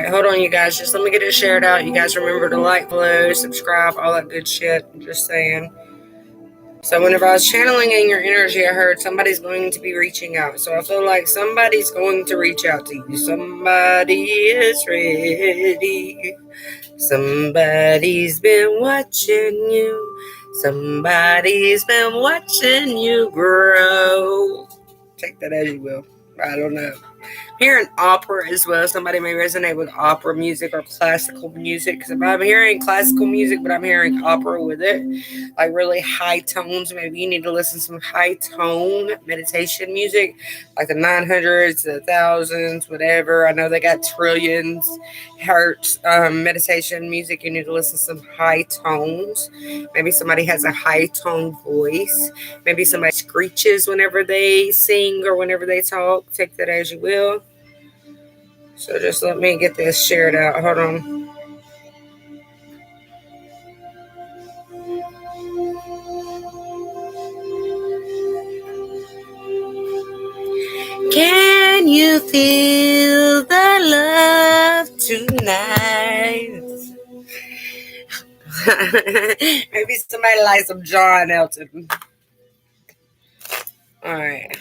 Alright, hold on, you guys. Just let me get it shared out. You guys remember to like, follow, subscribe, all that good shit. I'm just saying. So whenever I was channeling in your energy, I heard somebody's going to be reaching out. So I feel like somebody's going to reach out to you. Somebody is ready. Somebody's been watching you. Somebody's been watching you grow. Take that as you will. I don't know. Hearing opera as well. Somebody may resonate with opera music or classical music. Because if I'm hearing classical music, but I'm hearing opera with it, like really high tones, maybe you need to listen to some high tone meditation music, like the 900s, the thousands, whatever. I know they got trillions hertz meditation music. You need to listen to some high tones. Maybe somebody has a high tone voice. Maybe somebody screeches whenever they sing or whenever they talk. Take that as you will. So just let me get this shared out. Hold on. Can you feel the love tonight? Maybe somebody likes some John Elton. Alright.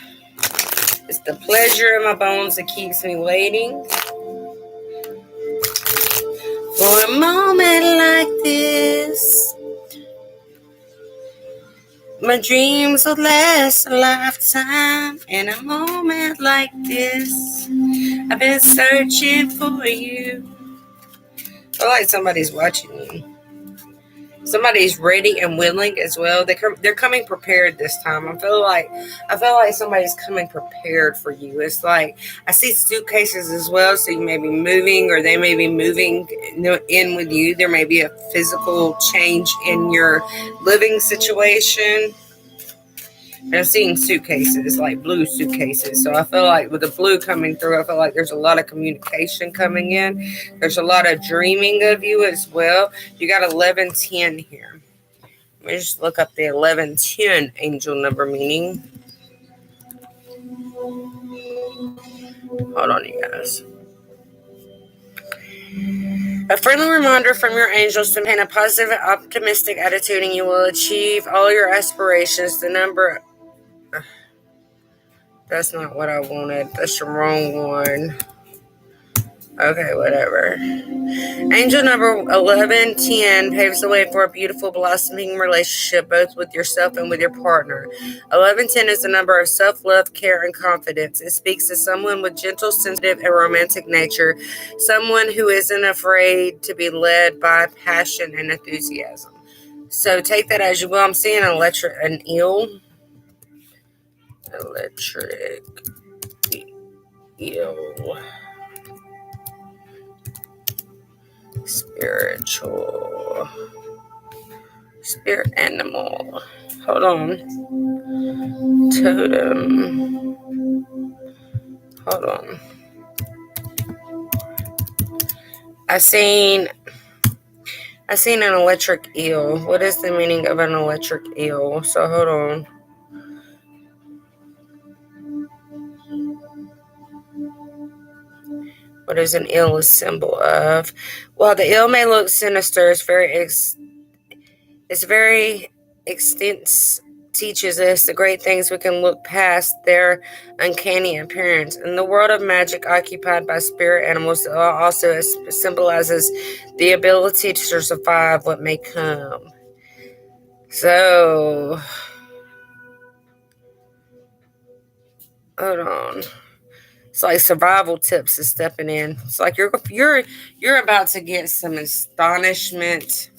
It's the pleasure in my bones that keeps me waiting. For a moment like this, my dreams will last a lifetime. In a moment like this, I've been searching for you. I feel like somebody's watching you. Somebody's ready and willing as well. They're coming prepared this time. I feel like somebody's coming prepared for you. It's like I see suitcases as well. So you may be moving, or they may be moving in with you. There may be a physical change in your living situation. And I'm seeing suitcases, like blue suitcases. So I feel like with the blue coming through, I feel like there's a lot of communication coming in. There's a lot of dreaming of you as well. You got 1110 here. Let me just look up the 1110 angel number meaning. Hold on, you guys. A friendly reminder from your angels to maintain a positive and optimistic attitude, and you will achieve all your aspirations. The number... That's not what I wanted. That's the wrong one. Okay, whatever. Angel number 1110 paves the way for a beautiful blossoming relationship, both with yourself and with your partner. 1110 is the number of self-love, care, and confidence. It speaks to someone with gentle, sensitive, and romantic nature. Someone who isn't afraid to be led by passion and enthusiasm. So take that as you will. I'm seeing an eel. Electric eel. Spiritual. Spirit animal. Hold on. Totem. Hold on. I seen an electric eel. What is the meaning of an electric eel? So hold on. What is an eel a symbol of? Well, the eel may look sinister. It's very extensive. Teaches us the great things we can look past their uncanny appearance. In the world of magic occupied by spirit animals, also symbolizes the ability to survive what may come. So, hold on. It's like survival tips is stepping in. It's like you're about to get some astonishment.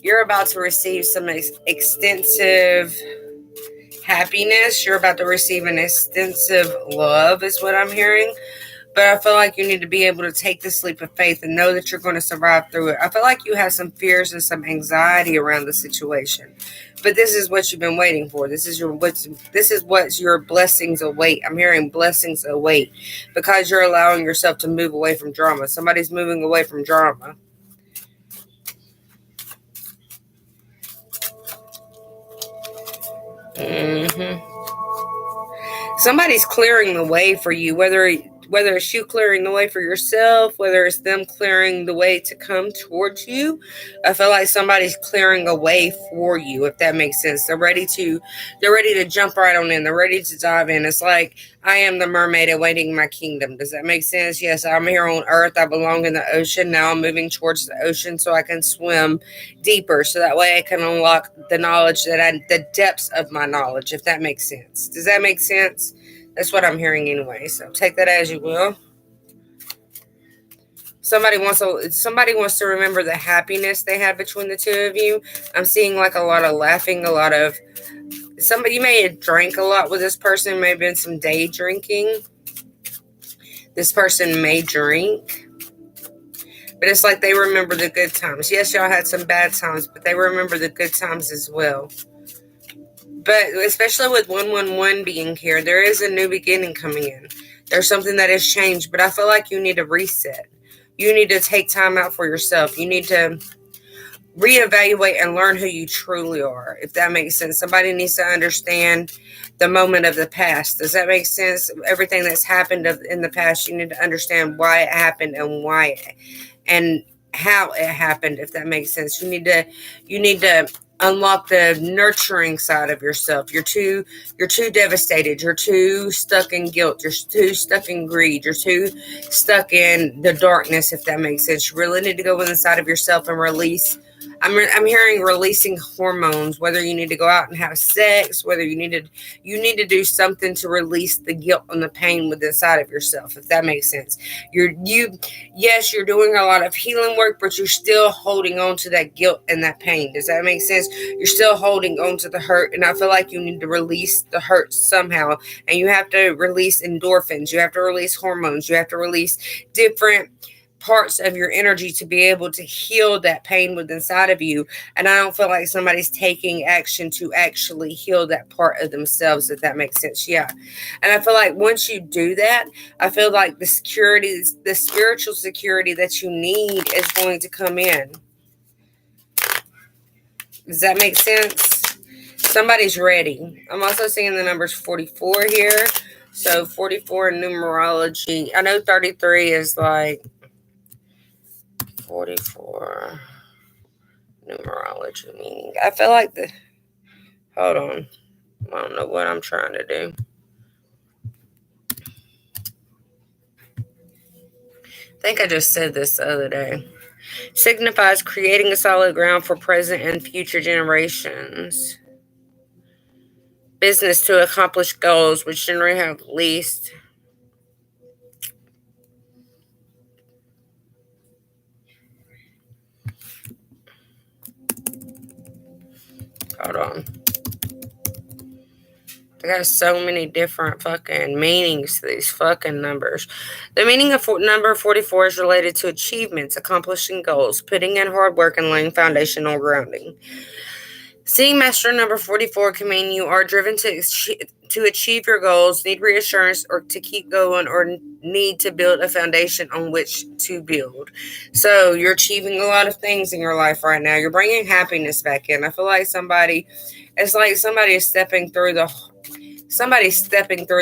You're about to receive some extensive happiness. You're about to receive an extensive love is what I'm hearing. But I feel like you need to be able to take this leap of faith and know that you're going to survive through it. I feel like you have some fears and some anxiety around the situation. But this is what you've been waiting for. This is what your blessings await. I'm hearing blessings await because you're allowing yourself to move away from drama. Somebody's moving away from drama. Somebody's clearing the way for you, whether whether it's you clearing the way for yourself, whether it's them clearing the way to come towards you. I feel like somebody's clearing a way for you, if that makes sense. They're ready to jump right on in. They're ready to dive in. It's like, I am the mermaid awaiting my kingdom. Does that make sense? Yes, I'm here on earth. I belong in the ocean. Now I'm moving towards the ocean so I can swim deeper. So that way I can unlock the knowledge the depths of my knowledge, if that makes sense. Does that make sense? That's what I'm hearing anyway. So take that as you will. Somebody wants to remember the happiness they had between the two of you. I'm seeing like a lot of laughing, a lot of somebody, you may have drank a lot with this person, may have been some day drinking. This person may drink, but it's like they remember the good times. Yes, y'all had some bad times, but they remember the good times as well. But especially with 111 being here, there is a new beginning coming in. There's something that has changed, but I feel like you need a reset. You need to take time out for yourself. You need to reevaluate and learn who you truly are, if that makes sense. Somebody needs to understand the moment of the past. Does that make sense? Everything that's happened in the past, you need to understand why it happened and how it happened, if that makes sense. You need to unlock the nurturing side of yourself. You're too devastated. You're too stuck in guilt. You're too stuck in greed. You're too stuck in the darkness, if that makes sense. You really need to go inside of yourself and release. I'm hearing releasing hormones, whether you need to go out and have sex, whether you need to do something to release the guilt and the pain within inside of yourself, if that makes sense. Yes, you're doing a lot of healing work, but you're still holding on to that guilt and that pain. Does that make sense? You're still holding on to the hurt, and I feel like you need to release the hurt somehow, and you have to release endorphins. You have to release hormones. You have to release different parts of your energy to be able to heal that pain within inside of you. And I don't feel like somebody's taking action to actually heal that part of themselves, if that makes sense. Yeah. And I feel like once you do that, I feel like the spiritual security that you need is going to come in. Does that make sense? Somebody's ready. I'm also seeing the numbers 44 here. So 44 in numerology. I know 33 is like 44 numerology meaning. I feel like hold on. I don't know what I'm trying to do. I think I just said this the other day. Signifies creating a solid ground for present and future generations. Business to accomplish goals, which generally have least. Hold on. I got so many different fucking meanings to these fucking numbers. The meaning of number 44 is related to achievements, accomplishing goals, putting in hard work, and laying foundational grounding. Seeing Master number 44 can mean you are driven to achieve your goals, need reassurance, or to keep going, or need to build a foundation on which to build. So you're achieving a lot of things in your life right now. You're bringing happiness back in. I feel like it's like somebody is stepping through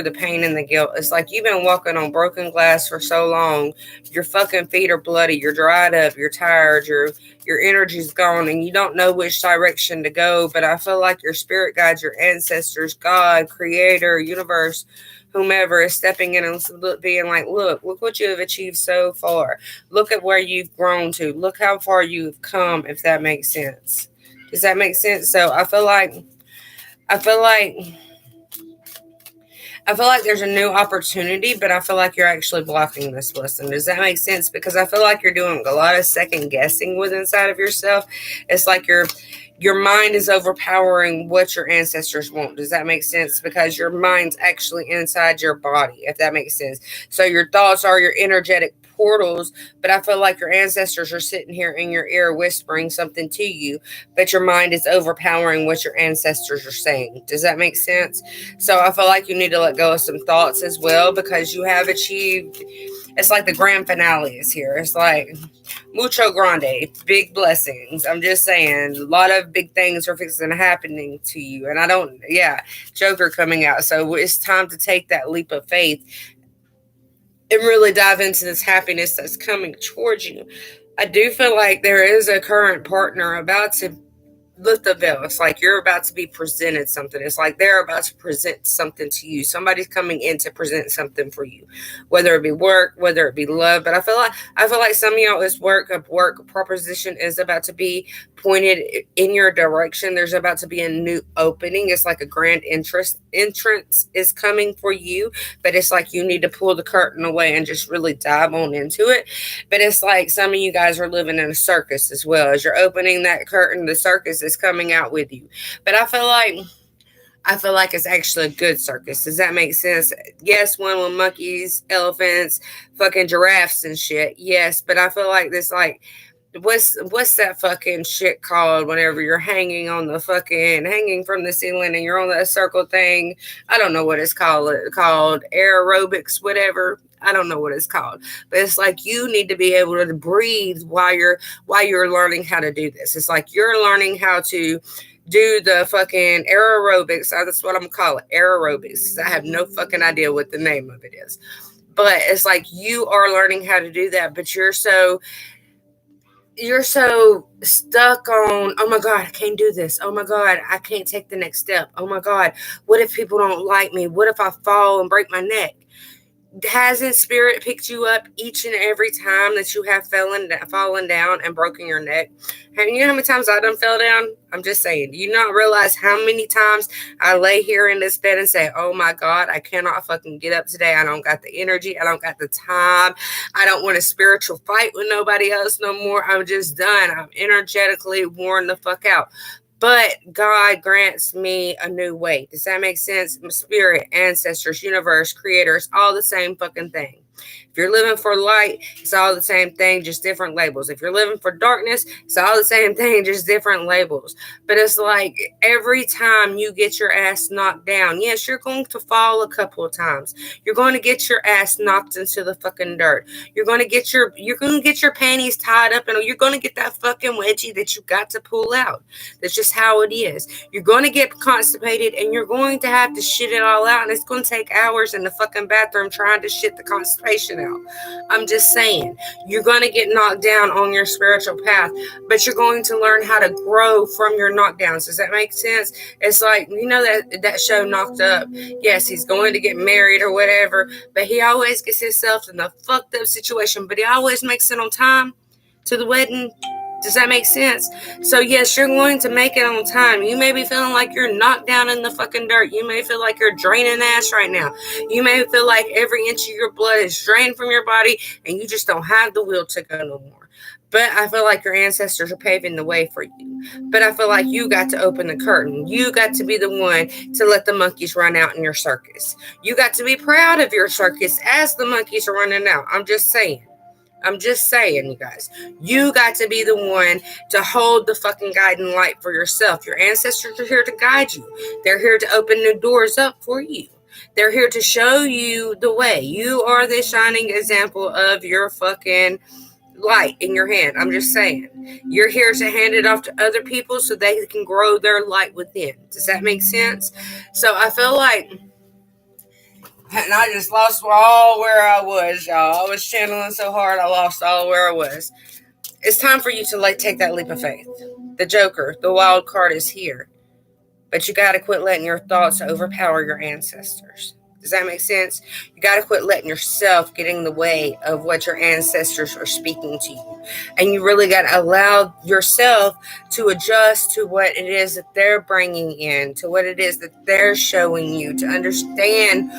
the pain and the guilt. It's like you've been walking on broken glass for so long. Your fucking feet are bloody. You're dried up. You're tired. Your energy's gone, and you don't know which direction to go. But I feel like your spirit guides, your ancestors, God, Creator, universe, whomever is stepping in and being like, look what you have achieved so far. Look at where you've grown to. Look how far you've come, if that makes sense. Does that make sense? So I feel like there's a new opportunity, but I feel like you're actually blocking this blessing. Does that make sense? Because I feel like you're doing a lot of second guessing with inside of yourself. It's like your mind is overpowering what your ancestors want. Does that make sense? Because your mind's actually inside your body, if that makes sense. So your thoughts are your energetic portals, but I feel like your ancestors are sitting here in your ear whispering something to you, but your mind is overpowering what your ancestors are saying. Does that make sense? So I feel like you need to let go of some thoughts as well, because you have achieved. It's like the grand finale is here. It's like mucho grande, big blessings. I'm just saying, a lot of big things are fixing to happening to you. And Joker coming out. So it's time to take that leap of faith and really dive into this happiness that's coming towards you. I do feel like there is a current partner about to lift the veil. It's like you're about to be presented something. It's like they're about to present something to you. Somebody's coming in to present something for you, whether it be work, whether it be love. But I feel like some of y'all, this work proposition is about to be pointed in your direction. There's about to be a new opening. It's like a grand entrance is coming for you, but it's like you need to pull the curtain away and just really dive on into it. But it's like some of you guys are living in a circus as well. As you're opening that curtain, the circus is coming out with you. But I feel like it's actually a good circus. Does that make sense? Yes, one with monkeys, elephants, fucking giraffes and shit. Yes, but I feel like this, like, what's that fucking shit called whenever you're hanging from the ceiling and you're on that circle thing? I don't know what it's called. Called aerobics, whatever. I don't know what it's called, but it's like you need to be able to breathe while you're learning how to do this. It's like you're learning how to do the fucking aerobics. That's what I'm gonna call it, aerobics. I have no fucking idea what the name of it is, but it's like you are learning how to do that, but you're so stuck on, oh my God, I can't do this. Oh my God, I can't take the next step. Oh my God, what if people don't like me? What if I fall and break my neck? Hasn't spirit picked you up each and every time that you have fallen down and broken your neck? And you know how many times I done fell down? I'm just saying. Do you not realize how many times I lay here in this bed and say, oh my God, I cannot fucking get up today. I don't got the energy. I don't got the time. I don't want a spiritual fight with nobody else no more. I'm just done. I'm energetically worn the fuck out. But God grants me a new way. Does that make sense? Spirit, ancestors, universe, creators, all the same fucking thing. If you're living for light, it's all the same thing, just different labels. If you're living for darkness, it's all the same thing, just different labels. But it's like every time you get your ass knocked down, yes, you're going to fall a couple of times. You're going to get your ass knocked into the fucking dirt. You're going to get your panties tied up, and you're going to get that fucking wedgie that you got to pull out. That's just how it is. You're going to get constipated, and you're going to have to shit it all out, and it's going to take hours in the fucking bathroom trying to shit the constipation out. I'm just saying, you're going to get knocked down on your spiritual path, but you're going to learn how to grow from your knockdowns. Does that make sense? It's like, you know, that show Knocked Up. Yes, he's going to get married or whatever, but he always gets himself in a fucked up situation, but he always makes it on time to the wedding. Does that make sense? So yes, you're going to make it on time. You may be feeling like you're knocked down in the fucking dirt. You may feel like you're draining ass right now. You may feel like every inch of your blood is drained from your body and you just don't have the will to go no more. But I feel like your ancestors are paving the way for you. But I feel like you got to open the curtain. You got to be the one to let the monkeys run out in your circus. You got to be proud of your circus as the monkeys are running out. I'm just saying, you guys. You got to be the one to hold the fucking guiding light for yourself. Your ancestors are here to guide you. They're here to open the doors up for you. They're here to show you the way. You are the shining example of your fucking light in your hand. I'm just saying. You're here to hand it off to other people so they can grow their light within. Does that make sense? So I feel like, and I just lost all where I was, y'all. I was channeling so hard, I lost all where I was. It's time for you to take that leap of faith. The Joker, the wild card is here. But you got to quit letting your thoughts overpower your ancestors. Does that make sense? You got to quit letting yourself get in the way of what your ancestors are speaking to you. And you really got to allow yourself to adjust to what it is that they're bringing in, to what it is that they're showing you, to understand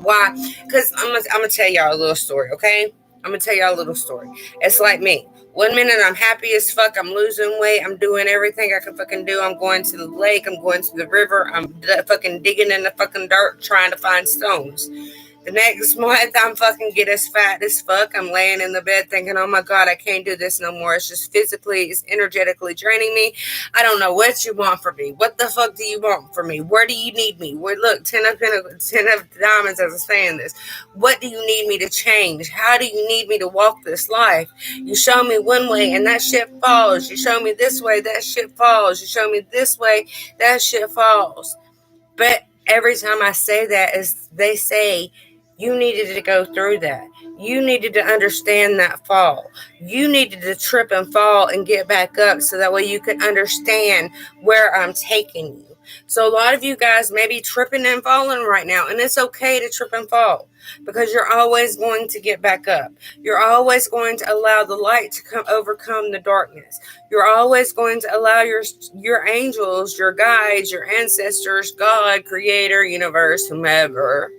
why. Because I'm going to tell y'all a little story, okay? I'm going to tell y'all a little story. It's like me. 1 minute I'm happy as fuck. I'm losing weight. I'm doing everything I can fucking do. I'm going to the lake. I'm going to the river. I'm fucking digging in the fucking dirt trying to find stones. The next month, I'm fucking get as fat as fuck. I'm laying in the bed thinking, oh my God, I can't do this no more. It's just physically, it's energetically draining me. I don't know what you want from me. What the fuck do you want from me? Where do you need me? Look, 10 of diamonds as I'm saying this. What do you need me to change? How do you need me to walk this life? You show me one way and that shit falls. You show me this way, that shit falls. You show me this way, that shit falls. But every time I say that, as they say, You needed to go through that. You needed to understand that fall. You needed to trip and fall and get back up so that way you could understand where I'm taking you. So a lot of you guys may be tripping and falling right now, and it's okay to trip and fall because you're always going to get back up. You're always going to allow the light to overcome the darkness. You're always going to allow your angels, your guides, your ancestors, God, creator, universe, whomever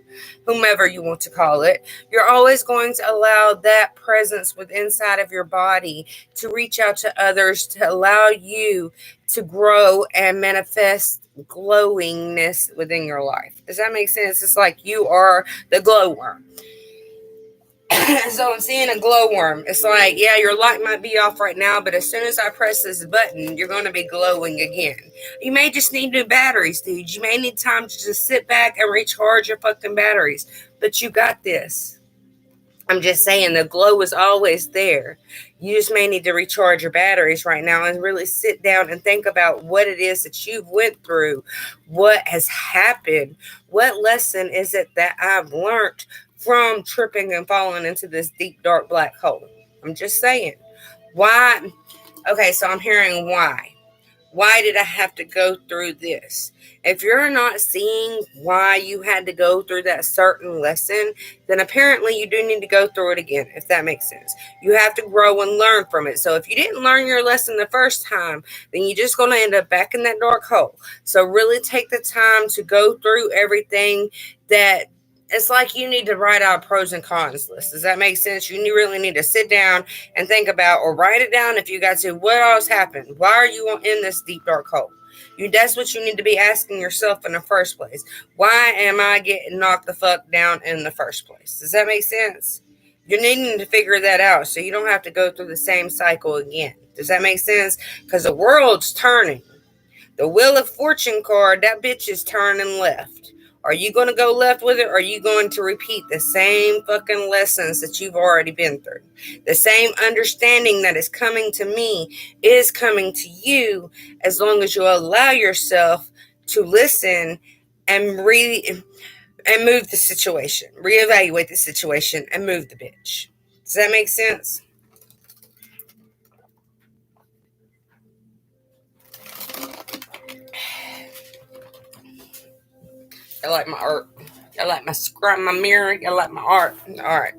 you want to call it. You're always going to allow that presence within inside of your body to reach out to others, to allow you to grow and manifest glowingness within your life. Does that make sense? It's like you are the glowworm. So I'm seeing a glowworm. It's like, yeah, your light might be off right now, but as soon as I press this button, you're going to be glowing again. You may just need new batteries, dude. You may need time to just sit back and recharge your fucking batteries, but you got this. I'm just saying the glow is always there. You just may need to recharge your batteries right now and really sit down and think about what it is that you've went through, what has happened, what lesson is it that I've learned from tripping and falling into this deep, dark black hole. I'm just saying. Why? Okay, so I'm hearing why. Why did I have to go through this? If you're not seeing why you had to go through that certain lesson, then apparently you do need to go through it again, if that makes sense. You have to grow and learn from it. So if you didn't learn your lesson the first time, then you're just going to end up back in that dark hole. So really take the time to go through everything that it's like you need to write out a pros and cons list. Does that make sense? You really need to sit down and think about, or write it down if you got to, what else happened? Why are you in this deep, dark hole? That's what you need to be asking yourself in the first place. Why am I getting knocked the fuck down in the first place? Does that make sense? You're needing to figure that out so you don't have to go through the same cycle again. Does that make sense? Because the world's turning. The Wheel of Fortune card, that bitch is turning left. Are you going to go left with it, or are you going to repeat the same fucking lessons that you've already been through? The same understanding that is coming to me is coming to you as long as you allow yourself to listen and move the situation, reevaluate the situation, and move the bitch. Does that make sense? I like my art. I like my mirror. I like my art. All right.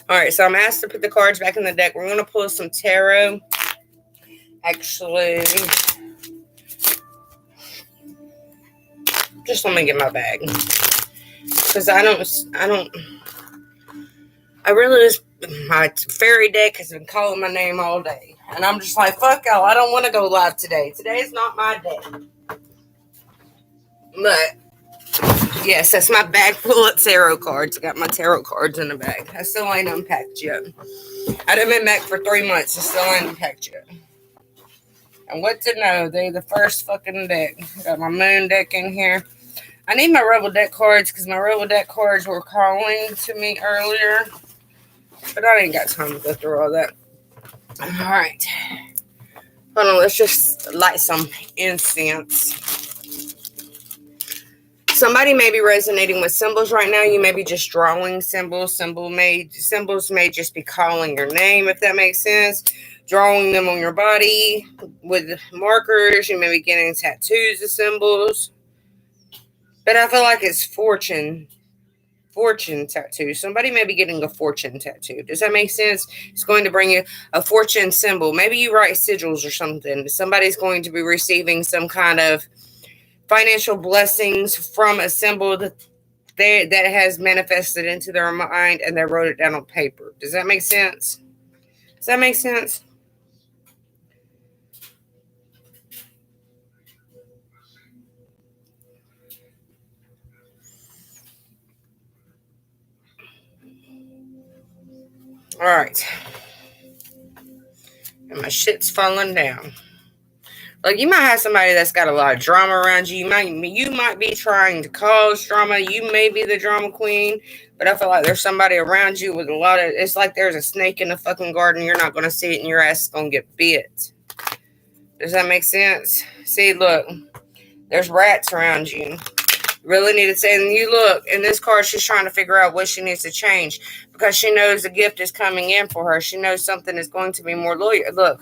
All right. So I'm asked to put the cards back in the deck. We're going to pull some tarot. Actually, just let me get my bag. Because I really just, my fairy deck has been calling my name all day. And I'm just like, fuck y'all. I don't want to go live today. Today is not my day. But yes, that's my bag full of tarot cards. I got my tarot cards in the bag. I still ain't unpacked yet. I've been back for 3 months. I still ain't unpacked yet. And what to know? They're the first fucking deck. Got my moon deck in here. I need my Rebel deck cards because my Rebel deck cards were calling to me earlier. But I ain't got time to go through all that. All right. Hold on. Let's just light some incense. Somebody may be resonating with symbols right now. You may be just drawing symbols. Symbols may just be calling your name, if that makes sense. Drawing them on your body with markers. You may be getting tattoos of symbols. But I feel like it's fortune tattoo. Somebody may be getting a fortune tattoo. Does that make sense? It's going to bring you a fortune symbol. Maybe you write sigils or something. Somebody's going to be receiving some kind of financial blessings from a symbol that has manifested into their mind and they wrote it down on paper. Does that make sense? Does that make sense? All right. And my shit's falling down. Like, you might have somebody that's got a lot of drama around you. You might be trying to cause drama. You may be the drama queen. But I feel like there's somebody around you with a lot of... It's like there's a snake in the fucking garden. You're not going to see it and your ass is going to get bit. Does that make sense? See, look. There's rats around you. Really need to say, and you look in this card, she's trying to figure out what she needs to change because she knows a gift is coming in for her. She knows something is going to be more loyal. Look,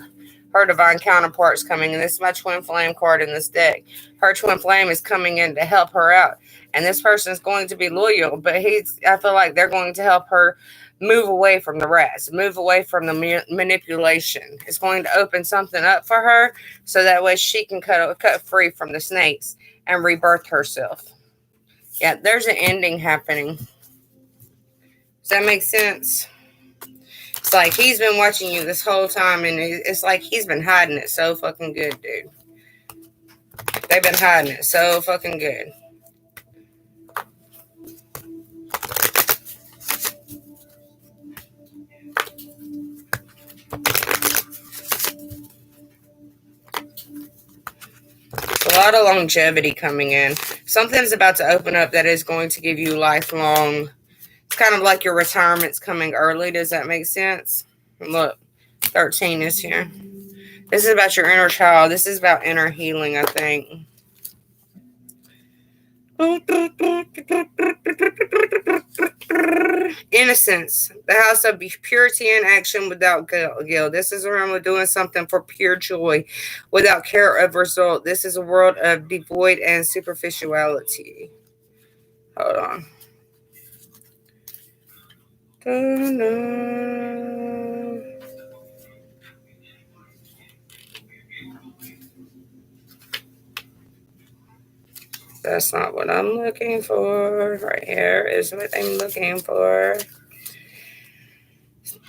her divine counterpart's coming, and this is my twin flame card in this deck. Her twin flame is coming in to help her out, and this person is going to be loyal, but I feel like they're going to help her move away from the rats, move away from the manipulation. It's going to open something up for her so that way she can cut free from the snakes and rebirth herself. Yeah, there's an ending happening. Does that make sense? It's like he's been watching you this whole time, and it's like he's been hiding it so fucking good, dude. They've been hiding it so fucking good. A lot of longevity coming in. Something's about to open up that is going to give you lifelong. It's kind of like your retirement's coming early. Does that make sense? Look, 13 is here. This is about your inner child. This is about inner healing, I think. Innocence. The house of purity and action without guilt. This is a realm of doing something for pure joy without care of result. This is a world of devoid and superficiality. Hold on. That's not what I'm looking for. Right here is what I'm looking for.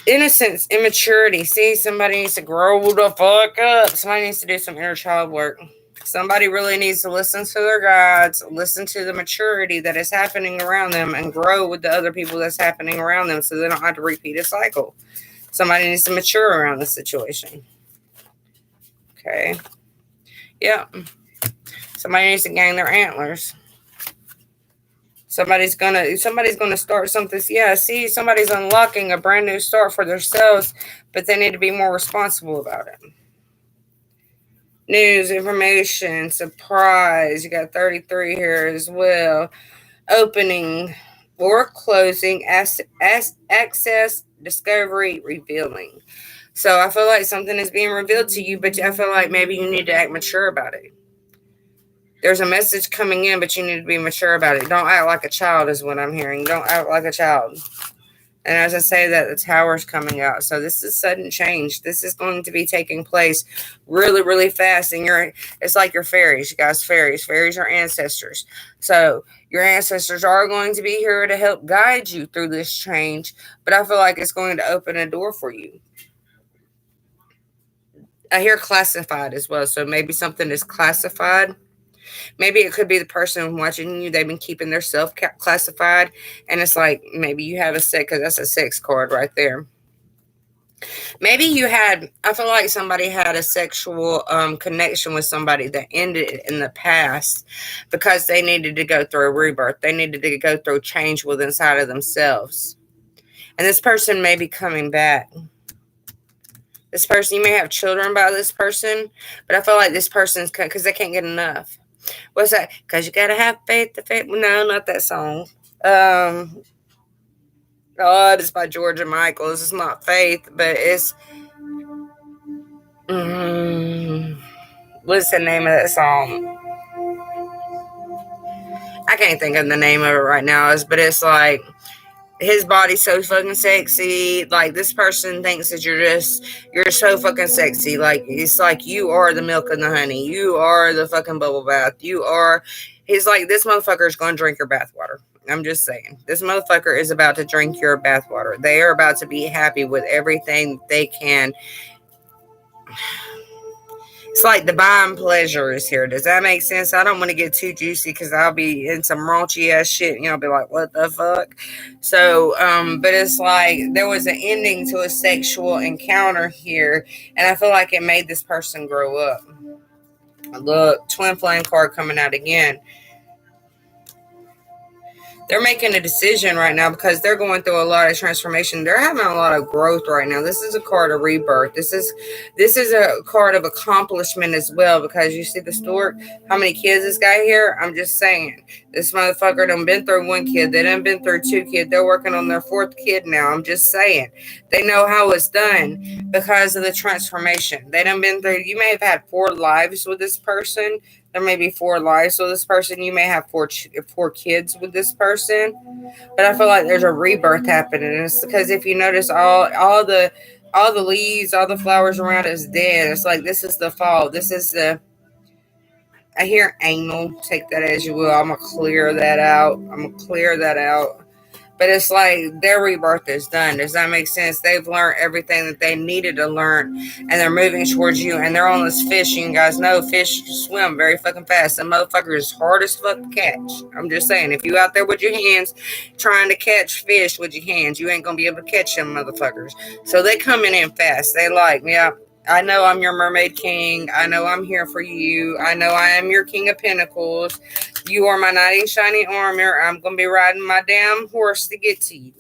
Innocence, immaturity. See, somebody needs to grow the fuck up. Somebody needs to do some inner child work. Somebody really needs to listen to their guides, listen to the maturity that is happening around them, and grow with the other people that's happening around them so they don't have to repeat a cycle. Somebody needs to mature around the situation. Okay. Yep. Somebody needs to gain their antlers. Somebody's gonna start something. Yeah, see, somebody's unlocking a brand new start for themselves, but they need to be more responsible about it. News, information, surprise. You got 33 here as well. Opening or closing, access, discovery, revealing. So I feel like something is being revealed to you, but I feel like maybe you need to act mature about it. There's a message coming in, but you need to be mature about it. Don't act like a child is what I'm hearing. Don't act like a child. And as I say that, the tower's coming out. So this is sudden change. This is going to be taking place really, really fast. And it's like your fairies, you guys, fairies. Fairies are ancestors. So your ancestors are going to be here to help guide you through this change. But I feel like it's going to open a door for you. I hear classified as well. So maybe something is classified. Maybe it could be the person watching you. They've been keeping their self classified. And it's like, maybe you have a sex, because that's a sex card right there. Maybe I feel like somebody had a sexual connection with somebody that ended in the past because they needed to go through a rebirth. They needed to go through change within inside of themselves. And this person may be coming back. This person, you may have children by this person, but I feel like this person's, because they can't get enough. What's that? Because you got to have faith. No, not that song. It's by Georgia Michael. It's not Faith, but it's... what's the name of that song? I can't think of the name of it right now, but it's like, his body's so fucking sexy. Like, this person thinks that you're so fucking sexy. Like, it's like you are the milk and the honey. You are the fucking bubble bath. He's like, this motherfucker is going to drink your bathwater. I'm just saying. This motherfucker is about to drink your bathwater. They are about to be happy with everything they can. It's like divine pleasure is here. Does that make sense? I don't want to get too juicy because I'll be in some raunchy ass shit and I'll be like, what the fuck? So, but it's like there was an ending to a sexual encounter here, and I feel like it made this person grow up. Look, twin flame card coming out again. They're making a decision right now because they're going through a lot of transformation. They're having a lot of growth right now. This is a card of rebirth. This is a card of accomplishment as well, because you see the stork, how many kids this guy here? I'm just saying, this motherfucker done been through one kid. They done been through two kids. They're working on their fourth kid now. I'm just saying. They know how it's done because of the transformation. They done been through, you may have had 4 lives with this person. There may be 4 lives with this person. You may have four kids with this person, but I feel like there's a rebirth happening. And it's because if you notice, all the leaves, all the flowers around is dead. It's like this is the fall. This is the. I hear anal. Take that as you will. I'm gonna clear that out. But it's like their rebirth is done. Does that make sense? They've learned everything that they needed to learn, and they're moving towards you, and they're on this fish. You guys know fish swim very fucking fast. That motherfucker is hard as fuck to catch. I'm just saying, if you out there with your hands trying to catch fish with your hands, you ain't gonna be able to catch them motherfuckers. So they coming in fast. They like, yeah, I know I'm your mermaid king. I know I'm here for you. I know I am your king of pentacles. You are my knight in shining armor. I'm going to be riding my damn horse to get to you.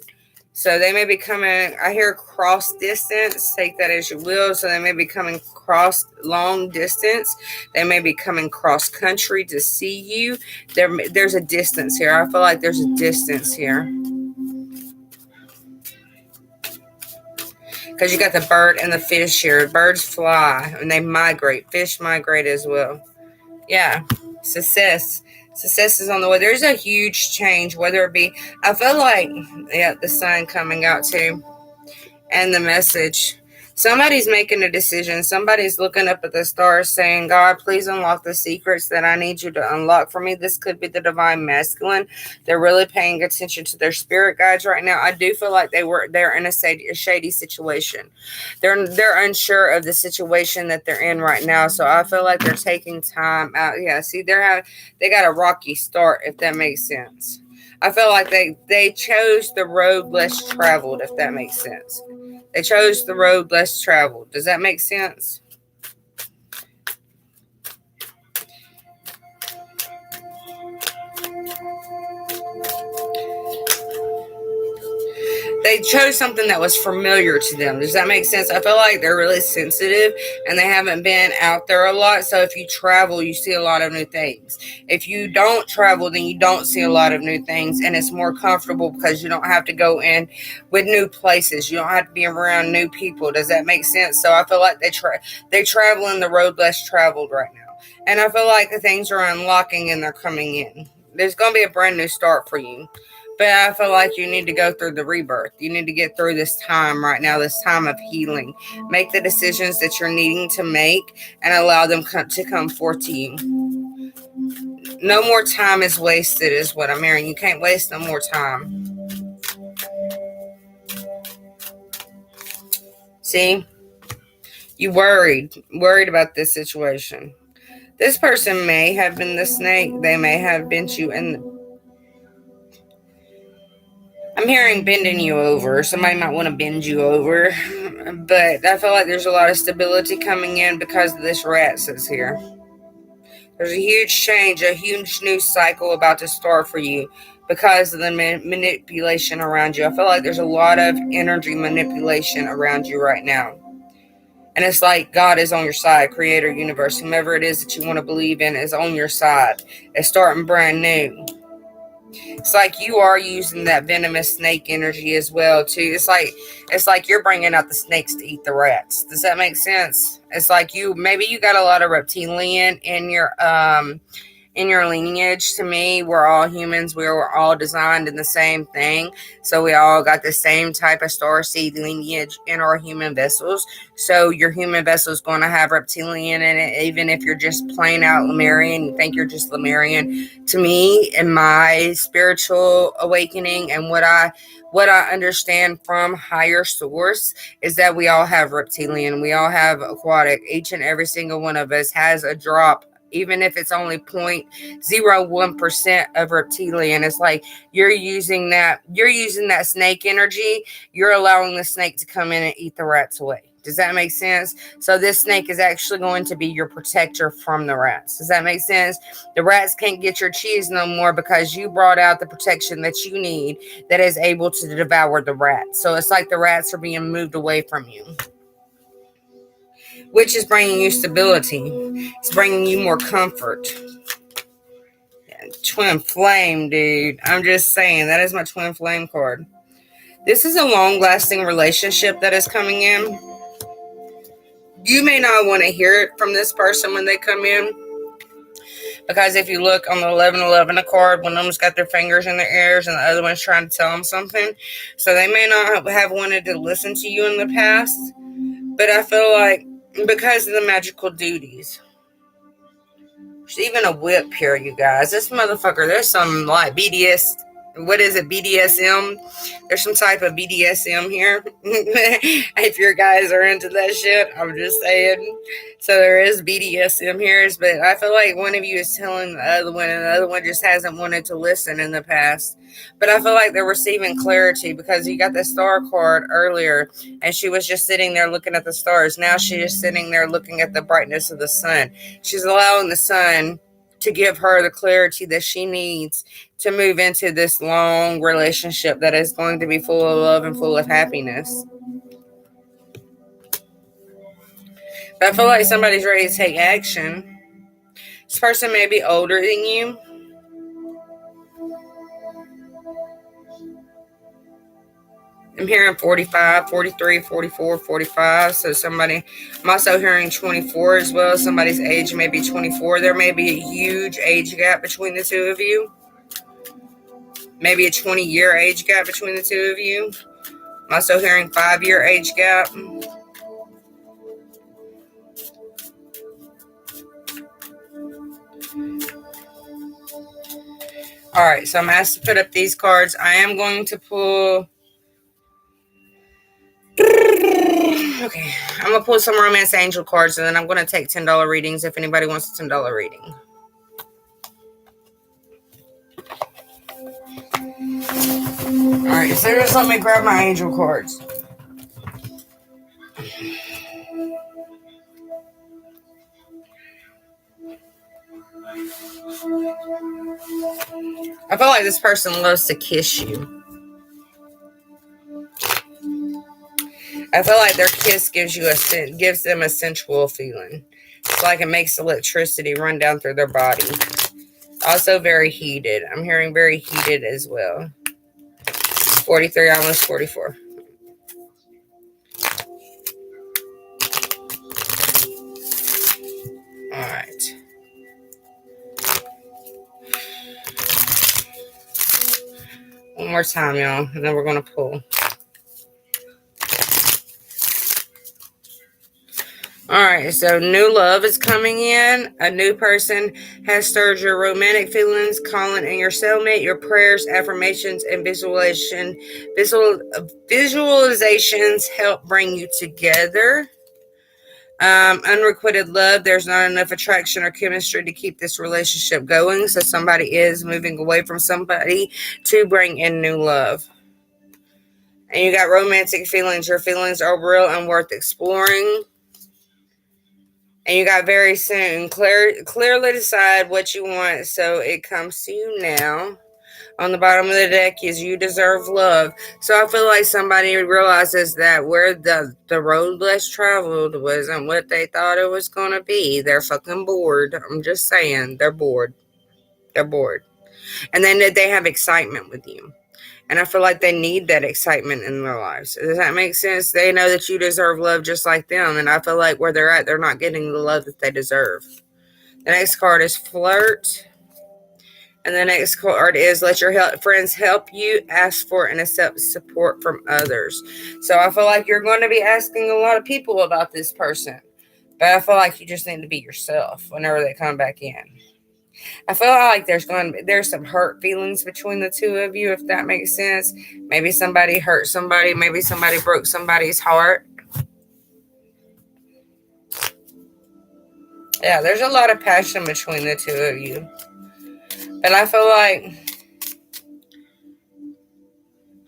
So they may be coming, I hear cross distance. Take that as you will. So they may be coming cross long distance. They may be coming cross country to see you. There's a distance here. I feel like there's a distance here. Because you got the bird and the fish here. Birds fly and they migrate. Fish migrate as well. Yeah. Success is on the way. There's a huge change, whether it be, I feel like, yeah, the sun coming out too. And the message. Somebody's making a decision. Somebody's looking up at the stars saying, God, please unlock the secrets that I need you to unlock for me. This could be the divine masculine. They're really paying attention to their spirit guides right now. I do feel like they're in a shady situation. They're unsure of the situation that they're in right now. So I feel like they're taking time out. Yeah, see, they got a rocky start, if that makes sense. I feel like they chose the road less traveled, if that makes sense. They chose the road less traveled. Does that make sense? They chose something that was familiar to them. Does that make sense? I feel like they're really sensitive and they haven't been out there a lot. So if you travel, you see a lot of new things. If you don't travel, then you don't see a lot of new things, and it's more comfortable because you don't have to go in with new places. You don't have to be around new people. Does that make sense? So I feel like they travel in the road less traveled right now. And I feel like the things are unlocking and they're coming in. There's going to be a brand new start for you. But I feel like you need to go through the rebirth. You need to get through this time right now, this time of healing. Make the decisions that you're needing to make and allow them to come forth to you. No more time is wasted is what I'm hearing. You can't waste no more time. See? You worried about this situation. This person may have been the snake. They may have bent you in the... I'm hearing bending you over. Somebody might want to bend you over. But I feel like there's a lot of stability coming in because of this rat says here. There's a huge change, a huge new cycle about to start for you because of the manipulation around you. I feel like there's a lot of energy manipulation around you right now. And it's like God is on your side, creator, universe, whomever it is that you want to believe in is on your side. It's starting brand new. It's like you are using that venomous snake energy as well too. It's like you're bringing out the snakes to eat the rats. Does that make sense? It's like maybe you got a lot of reptilian in your lineage. To me, we're all humans. We're all designed in the same thing. So we all got the same type of starseed lineage in our human vessels. So your human vessel is going to have reptilian in it, even if you're just plain out Lemurian. You think you're just Lemurian. To me, in my spiritual awakening and what I understand from higher source is that we all have reptilian. We all have aquatic. Each and every single one of us has a drop, even if it's only 0.01% of reptilian. It's like you're using that snake energy. You're allowing the snake to come in and eat the rats away. Does that make sense? So this snake is actually going to be your protector from the rats. Does that make sense? The rats can't get your cheese no more because you brought out the protection that you need that is able to devour the rats. So it's like the rats are being moved away from you, which is bringing you stability. It's bringing you more comfort. Twin flame, dude. I'm just saying, that is my twin flame card. This is a long-lasting relationship that is coming in. You may not want to hear it from this person when they come in, because if you look on the 1111 card, one of them's got their fingers in their ears and the other one's trying to tell them something. So they may not have wanted to listen to you in the past, but I feel like because of the magical duties. There's even a whip here, you guys. This motherfucker, there's some like BDS. What is it? BDSM? There's some type of BDSM here. If your guys are into that shit, I'm just saying. So there is BDSM here, but I feel like one of you is telling the other one, and the other one just hasn't wanted to listen in the past. But I feel like they're receiving clarity because you got the star card earlier, and she was just sitting there looking at the stars. Now she is sitting there looking at the brightness of the sun. She's allowing the sun to give her the clarity that she needs to move into this long relationship that is going to be full of love and full of happiness. But I feel like somebody's ready to take action. This person may be older than you. I'm hearing 45, 43, 44, 45. So somebody, I'm also hearing 24 as well. Somebody's age may be 24. There may be a huge age gap between the two of you. Maybe a 20-year age gap between the two of you. I'm also hearing 5-year age gap. All right, so I'm asked to put up these cards. I am going to pull... Okay, I'm going to pull some Romance Angel cards, and then I'm going to take $10 readings if anybody wants a $10 reading. Alright, so just let me grab my angel cards. I feel like this person loves to kiss you. I feel like their kiss gives them a sensual feeling. It's like it makes electricity run down through their body. Also very heated. I'm hearing very heated as well. 43, almost 44. Alright. One more time, y'all, and then we're going to pull. Alright, so new love is coming in. A new person has stirred your romantic feelings, calling in your cellmate. Your prayers, affirmations, and visualizations help bring you together. Unrequited love. There's not enough attraction or chemistry to keep this relationship going. So somebody is moving away from somebody to bring in new love. And you got romantic feelings. Your feelings are real and worth exploring. And you got very soon. Clearly decide what you want. So it comes to you now. On the bottom of the deck is you deserve love. So I feel like somebody realizes that where the road less traveled wasn't what they thought it was going to be. They're fucking bored. I'm just saying. They're bored. They're bored. And then they have excitement with you. And I feel like they need that excitement in their lives. Does that make sense? They know that you deserve love just like them. And I feel like where they're at, they're not getting the love that they deserve. The next card is flirt. And the next card is let your friends help you, ask for and accept support from others. So I feel like you're going to be asking a lot of people about this person. But I feel like you just need to be yourself whenever they come back in. I feel like there's some hurt feelings between the two of you, if that makes sense. Maybe somebody hurt somebody. Maybe somebody broke somebody's heart. Yeah, there's a lot of passion between the two of you. But I feel like,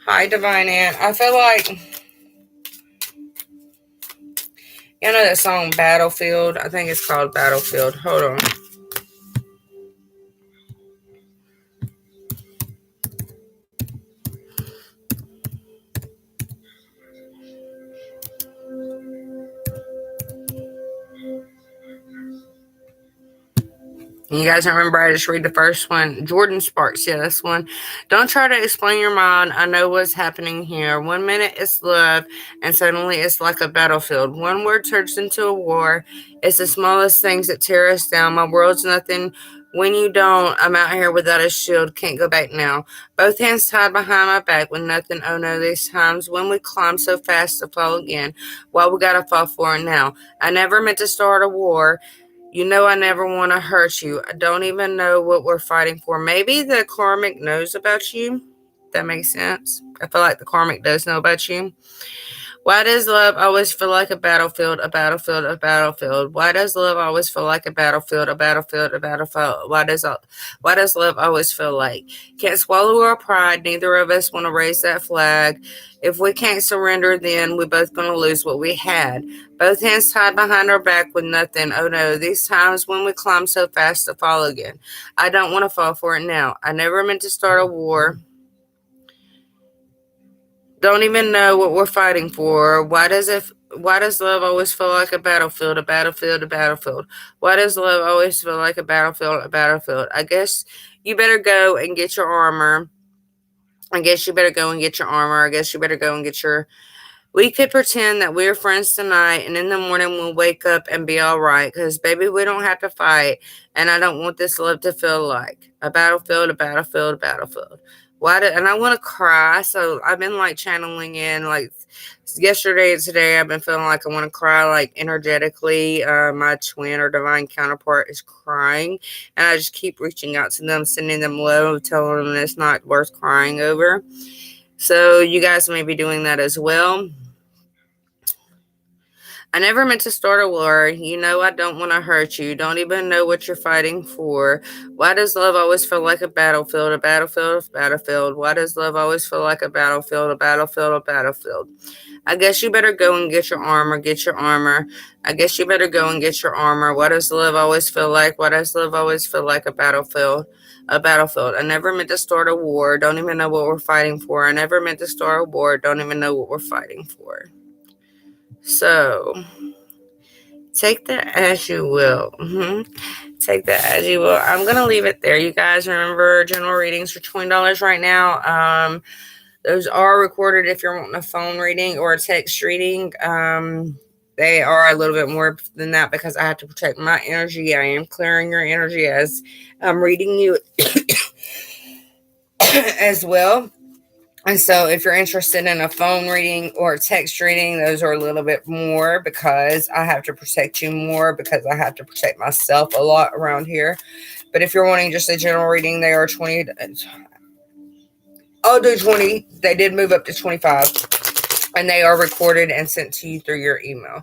hi, Divine Aunt. I feel like You know that song Battlefield? I think it's called Battlefield. Hold on. You guys remember I just read the first one? Jordan Sparks, yeah, this one. Don't try to explain your mind. I know what's happening here. 1 minute it's love, and suddenly it's like a battlefield. One word turns into a war. It's the smallest things that tear us down. My world's nothing. When you don't, I'm out here without a shield. Can't go back now. Both hands tied behind my back with nothing. Oh no, these times when we climb so fast to fall again. Why we gotta fall for it now? I never meant to start a war. You know I never want to hurt you. I don't even know what we're fighting for. Maybe the karmic knows about you. That makes sense. I feel like the karmic does know about you. Why does love always feel like a battlefield, a battlefield, a battlefield? Why does love always feel like a battlefield, a battlefield, a battlefield? Why does love always feel like? Can't swallow our pride. Neither of us want to raise that flag. If we can't surrender, then we're both going to lose what we had. Both hands tied behind our back with nothing. Oh no, these times when we climb so fast to fall again. I don't want to fall for it now. I never meant to start a war. Don't even know what we're fighting for. Why does love always feel like a battlefield, a battlefield, a battlefield? Why does love always feel like a battlefield, a battlefield? I guess you better go and get your armor. I guess you better go and get your armor. I guess you better go and get your. We could pretend that we're friends tonight, and in the morning we'll wake up and be all right. Because, baby, we don't have to fight, and I don't want this love to feel like a battlefield, a battlefield, a battlefield. And I want to cry, so I've been, like, channeling in, like, yesterday and today I've been feeling like I want to cry, like, energetically. My twin or divine counterpart is crying, and I just keep reaching out to them, sending them love, telling them it's not worth crying over. So you guys may be doing that as well. I never meant to start a war. You know I don't want to hurt you. Don't even know what you're fighting for. Why does love always feel like a battlefield, a battlefield, a battlefield? Why does love always feel like a battlefield, a battlefield, a battlefield? I guess you better go and get your armor, get your armor. I guess you better go and get your armor. Why does love always feel like? Why does love always feel like a battlefield? A battlefield. I never meant to start a war. Don't even know what we're fighting for. I never meant to start a war. Don't even know what we're fighting for. So, take that as you will. Take that as you will. I'm going to leave it there. You guys remember general readings for $20 right now. Those are recorded if you're wanting a phone reading or a text reading. They are a little bit more than that because I have to protect my energy. I am clearing your energy as I'm reading you as well. And so if you're interested in a phone reading or a text reading, those are a little bit more because I have to protect you more because I have to protect myself a lot around here. But if you're wanting just a general reading, they are 20. I'll do 20. They did move up to 25. And they are recorded and sent to you through your email.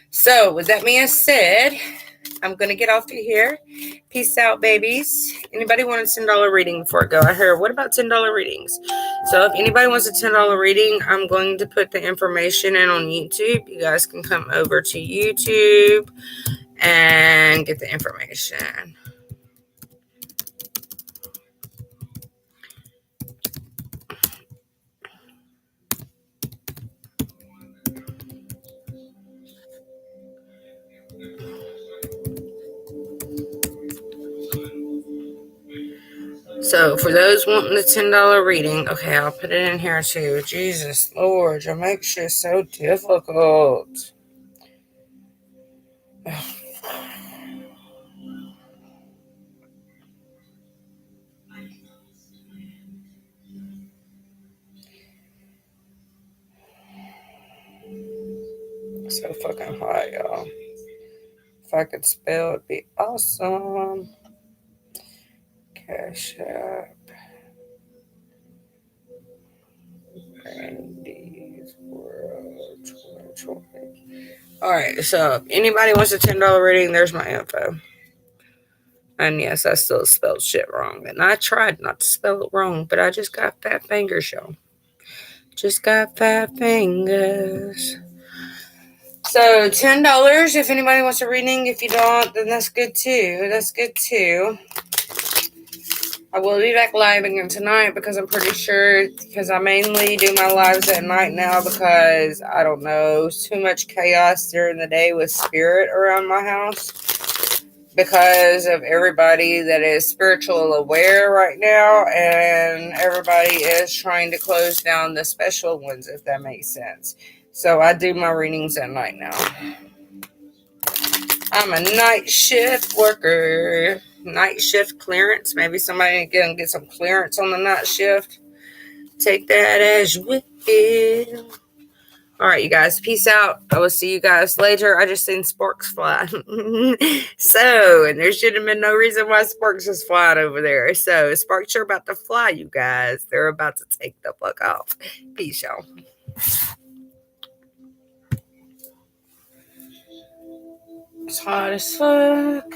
So with that being said, I'm going to get off of here. Peace out, babies. Anybody want a $10 reading before I go? I heard, what about $10 readings? So if anybody wants a $10 reading, I'm going to put the information in on YouTube. You guys can come over to YouTube and get the information. So for those wanting the $10 reading, okay, I'll put it in here too. Jesus, Lord, you make shit so difficult. So fucking hot, y'all. If I could spell, it'd be awesome. Cash App. Brandy's World 2020. Alright, so if anybody wants a $10 reading, there's my info. And yes, I still spelled shit wrong. And I tried not to spell it wrong, but I just got fat fingers, y'all. Just got fat fingers. So $10 if anybody wants a reading. If you don't, then that's good too. That's good too. I will be back live again tonight because I'm pretty sure, because I mainly do my lives at night now because, I don't know, too much chaos during the day with spirit around my house because of everybody that is spiritual aware right now, and everybody is trying to close down the special ones, if that makes sense. So I do my readings at night now. I'm a night shift worker. Night shift clearance. Maybe somebody can get some clearance on the night shift. Take that as you will. All right, you guys. Peace out. I will see you guys later. I just seen sparks fly. So, and there should have been no reason why sparks was flying over there. So, sparks are about to fly, you guys. They're about to take the fuck off. Peace, y'all. It's hot as fuck.